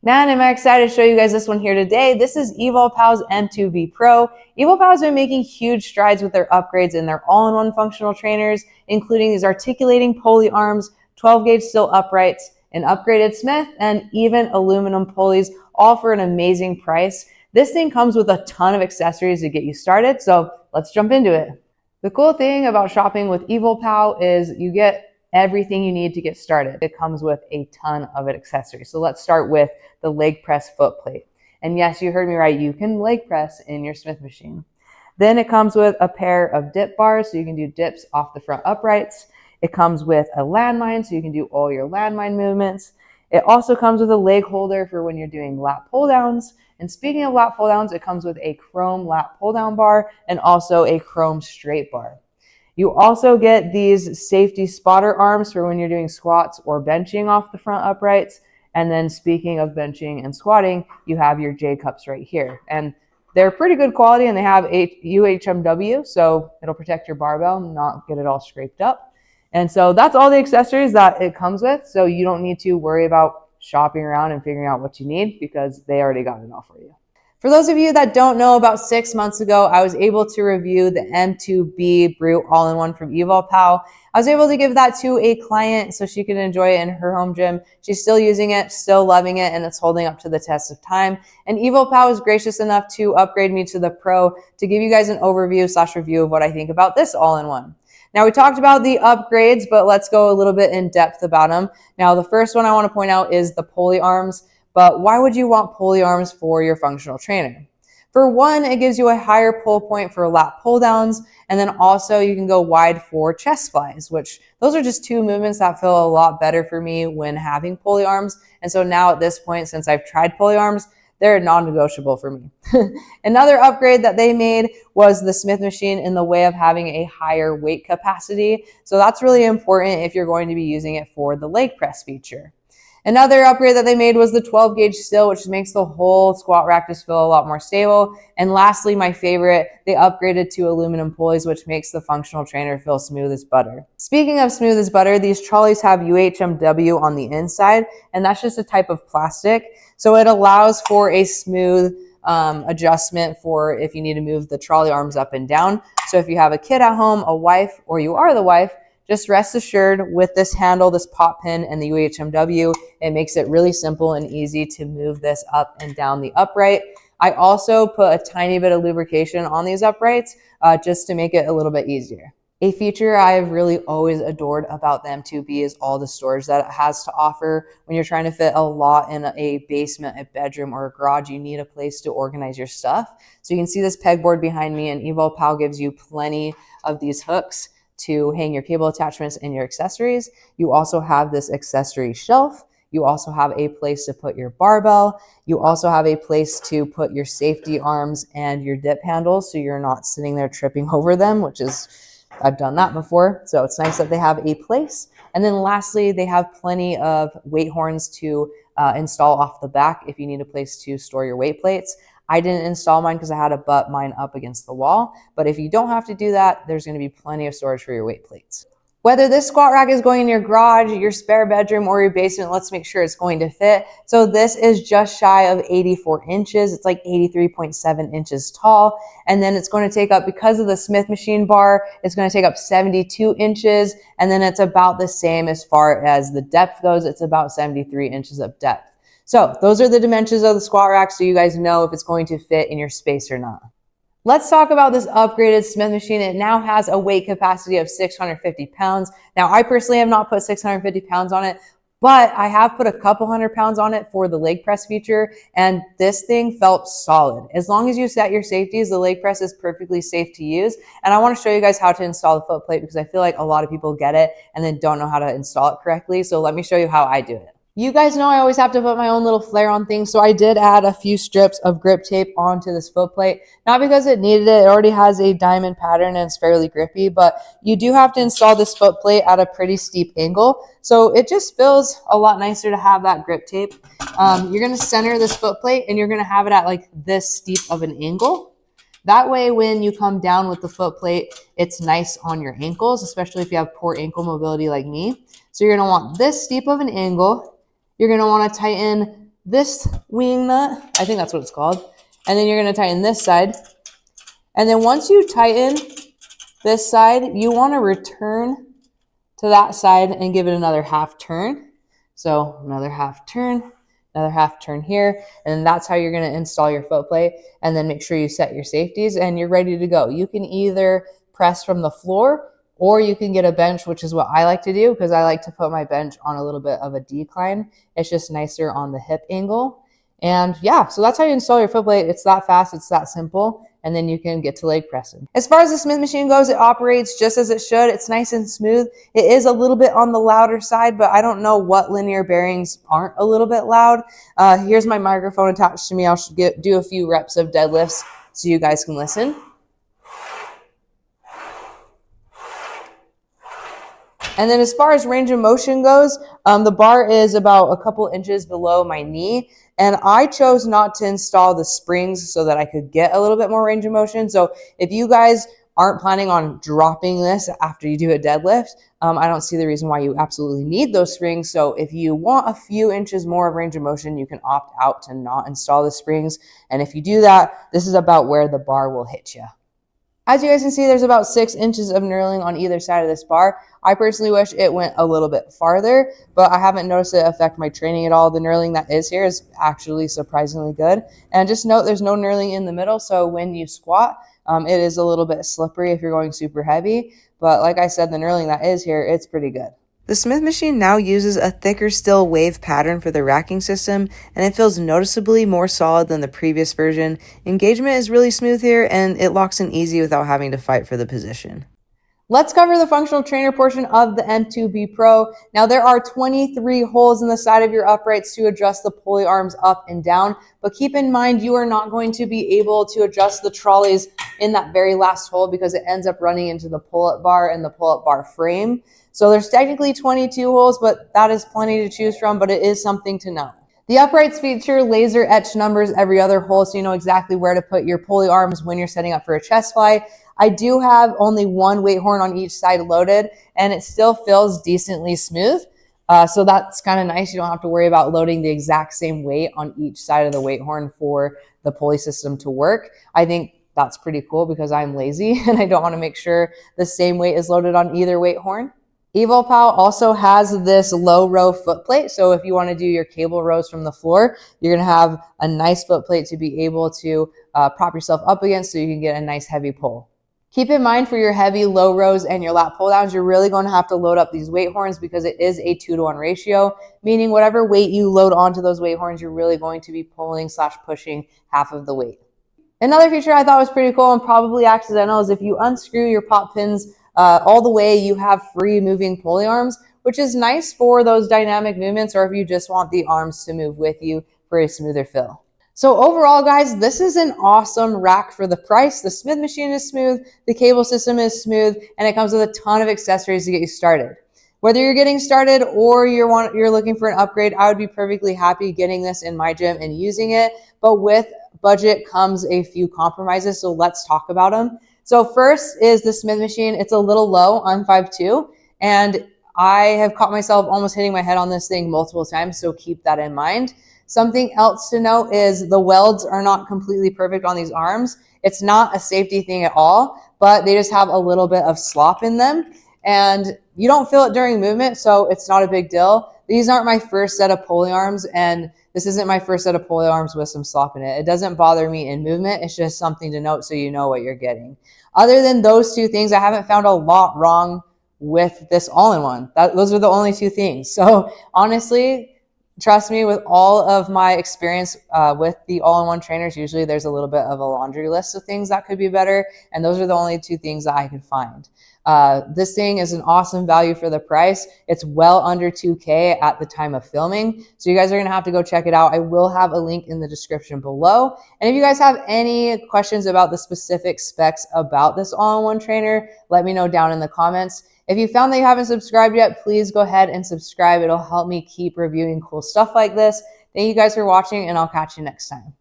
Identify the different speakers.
Speaker 1: Man, am I excited to show you guys this one here today. This is Evolpow's M2B Pro. Evolpow has been making huge strides with their upgrades in their all-in-one functional trainers, including these articulating pulley arms, 12-gauge steel uprights, an upgraded Smith, and even aluminum pulleys, all for an amazing price. This thing comes with a ton of accessories to get you started, so let's jump into it. The cool thing about shopping with Evolpow is you get everything you need to get started. It comes with a ton of accessories. So let's start with the leg press foot plate. And yes, you heard me right. You can leg press in your Smith machine. Then it comes with a pair of dip bars, so you can do dips off the front uprights. It comes with a landmine, so you can do all your landmine movements. It also comes with a leg holder for when you're doing lat pull downs. And speaking of lat pull downs, it comes with a chrome lat pull down bar and also a chrome straight bar. You also get these safety spotter arms for when you're doing squats or benching off the front uprights. And then speaking of benching and squatting, you have your J cups right here. And they're pretty good quality and they have UHMW, so it'll protect your barbell, not get it all scraped up. And so that's all the accessories that it comes with. So you don't need to worry about shopping around and figuring out what you need because they already got it all for you. For those of you that don't know, about 6 months ago, I was able to review the M2B Brute All-in-One from Evolpow. I was able to give that to a client so she could enjoy it in her home gym. She's still using it, still loving it, and it's holding up to the test of time. And Evolpow was gracious enough to upgrade me to the Pro to give you guys an overview/review of what I think about this all-in-one. Now, we talked about the upgrades, but let's go a little bit in depth about them. Now, the first one I want to point out is the pulley arms. But why would you want pulley arms for your functional trainer? For one, it gives you a higher pull point for lat pull downs. And then also you can go wide for chest flies, which those are just two movements that feel a lot better for me when having pulley arms. And so now at this point, since I've tried pulley arms, they're non-negotiable for me. Another upgrade that they made was the Smith machine in the way of having a higher weight capacity. So that's really important if you're going to be using it for the leg press feature. Another upgrade that they made was the 12-gauge steel, which makes the whole squat rack just feel a lot more stable. And lastly, my favorite, they upgraded to aluminum pulleys, which makes the functional trainer feel smooth as butter. Speaking of smooth as butter, these trolleys have UHMW on the inside, and that's just a type of plastic. So it allows for a smooth adjustment for if you need to move the trolley arms up and down. So if you have a kid at home, a wife, or you are the wife, just rest assured with this handle, this pop pin, and the UHMW, it makes it really simple and easy to move this up and down the upright. I also put a tiny bit of lubrication on these uprights just to make it a little bit easier. A feature I've really always adored about the M2B is all the storage that it has to offer. When you're trying to fit a lot in a basement, a bedroom, or a garage, you need a place to organize your stuff. So you can see this pegboard behind me, and Evolpow gives you plenty of these hooks to hang your cable attachments and your accessories. You also have this accessory shelf. You also have a place to put your barbell. You also have a place to put your safety arms and your dip handles so you're not sitting there tripping over them, which is, I've done that before. So it's nice that they have a place. And then lastly, they have plenty of weight horns to install off the back if you need a place to store your weight plates. I didn't install mine because I had to butt mine up against the wall. But if you don't have to do that, there's going to be plenty of storage for your weight plates. Whether this squat rack is going in your garage, your spare bedroom, or your basement, let's make sure it's going to fit. So this is just shy of 84 inches. It's like 83.7 inches tall. And then it's going to take up, because of the Smith machine bar, it's going to take up 72 inches. And then it's about the same as far as the depth goes. It's about 73 inches of depth. So those are the dimensions of the squat rack so you guys know if it's going to fit in your space or not. Let's talk about this upgraded Smith machine. It now has a weight capacity of 650 pounds. Now, I personally have not put 650 pounds on it, but I have put a couple hundred pounds on it for the leg press feature, and this thing felt solid. As long as you set your safeties, the leg press is perfectly safe to use. And I want to show you guys how to install the foot plate because I feel like a lot of people get it and then don't know how to install it correctly. So let me show you how I do it. You guys know I always have to put my own little flair on things, so I did add a few strips of grip tape onto this foot plate. Not because it needed it, it already has a diamond pattern and it's fairly grippy, but you do have to install this foot plate at a pretty steep angle, so it just feels a lot nicer to have that grip tape. You're going to center this foot plate and you're going to have it at like this steep of an angle. That way, when you come down with the foot plate, it's nice on your ankles, especially if you have poor ankle mobility like me. So you're going to want this steep of an angle. You're going to want to tighten this wing nut. I think that's what it's called. And then you're going to tighten this side. And then once you tighten this side, you want to return to that side and give it another half turn. So another half turn, another half turn here, and that's how you're going to install your foot plate. And then make sure you set your safeties and you're ready to go. You can either press from the floor or you can get a bench, which is what I like to do because I like to put my bench on a little bit of a decline. It's just nicer on the hip angle. And yeah, so that's how you install your foot plate. It's that fast, it's that simple, and then you can get to leg pressing. As far as the Smith machine goes, it operates just as it should. It's nice and smooth. It is a little bit on the louder side, but I don't know what linear bearings aren't a little bit loud. Here's my microphone attached to me. I'll do a few reps of deadlifts so you guys can listen. And then as far as range of motion goes, the bar is about a couple inches below my knee. And I chose not to install the springs so that I could get a little bit more range of motion. So if you guys aren't planning on dropping this after you do a deadlift, I don't see the reason why you absolutely need those springs. So if you want a few inches more of range of motion, you can opt out to not install the springs. And if you do that, this is about where the bar will hit you. As you guys can see, there's about 6 inches of knurling on either side of this bar. I personally wish it went a little bit farther, but I haven't noticed it affect my training at all. The knurling that is here is actually surprisingly good. And just note there's no knurling in the middle, so when you squat, it is a little bit slippery if you're going super heavy. But like I said, the knurling that is here, it's pretty good. The Smith machine now uses a thicker steel wave pattern for the racking system, and it feels noticeably more solid than the previous version. Engagement is really smooth here, and it locks in easy without having to fight for the position. Let's cover the functional trainer portion of the M2B Pro. Now there are 23 holes in the side of your uprights to adjust the pulley arms up and down, but keep in mind you are not going to be able to adjust the trolleys in that very last hole because it ends up running into the pull-up bar and the pull-up bar frame. So there's technically 22 holes, but that is plenty to choose from, but it is something to know. The uprights feature laser etched numbers every other hole, so you know exactly where to put your pulley arms when you're setting up for a chest fly. I do have only one weight horn on each side loaded, and it still feels decently smooth. So that's kind of nice. You don't have to worry about loading the exact same weight on each side of the weight horn for the pulley system to work. I think that's pretty cool because I'm lazy and I don't want to make sure the same weight is loaded on either weight horn. Evolpow also has this low row foot plate. So if you want to do your cable rows from the floor, you're going to have a nice foot plate to be able to prop yourself up against so you can get a nice heavy pull. Keep in mind for your heavy low rows and your lat pull downs, you're really going to have to load up these weight horns because it is a 2-to-1 ratio, meaning whatever weight you load onto those weight horns, you're really going to be pulling / pushing half of the weight. Another feature I thought was pretty cool and probably accidental is if you unscrew your pop pins all the way, you have free moving pulley arms, which is nice for those dynamic movements or if you just want the arms to move with you for a smoother fill. So overall, guys, this is an awesome rack for the price. The Smith machine is smooth, the cable system is smooth, and it comes with a ton of accessories to get you started. Whether you're getting started or you're looking for an upgrade, I would be perfectly happy getting this in my gym and using it. But with budget comes a few compromises, so let's talk about them. So first is the Smith machine. It's a little low. I'm 5'2", and I have caught myself almost hitting my head on this thing multiple times, so keep that in mind. Something else to note is the welds are not completely perfect on these arms. It's not a safety thing at all, but they just have a little bit of slop in them. And you don't feel it during movement, so it's not a big deal. These aren't my first set of pulley arms, and this isn't my first set of pulley arms with some slop in it. It doesn't bother me in movement. It's just something to note so you know what you're getting. Other than those two things, I haven't found a lot wrong with this all-in-one. Those are the only two things. So honestly, trust me, with all of my experience with the all-in-one trainers, usually there's a little bit of a laundry list of things that could be better, and those are the only two things that I could find. This thing is an awesome value for the price. It's well under $2K at the time of filming, so you guys are going to have to go check it out. I will have a link in the description below, and if you guys have any questions about the specific specs about this all-in-one trainer, let me know down in the comments. If you found that you haven't subscribed yet, please go ahead and subscribe. It'll help me keep reviewing cool stuff like this. Thank you guys for watching, and I'll catch you next time.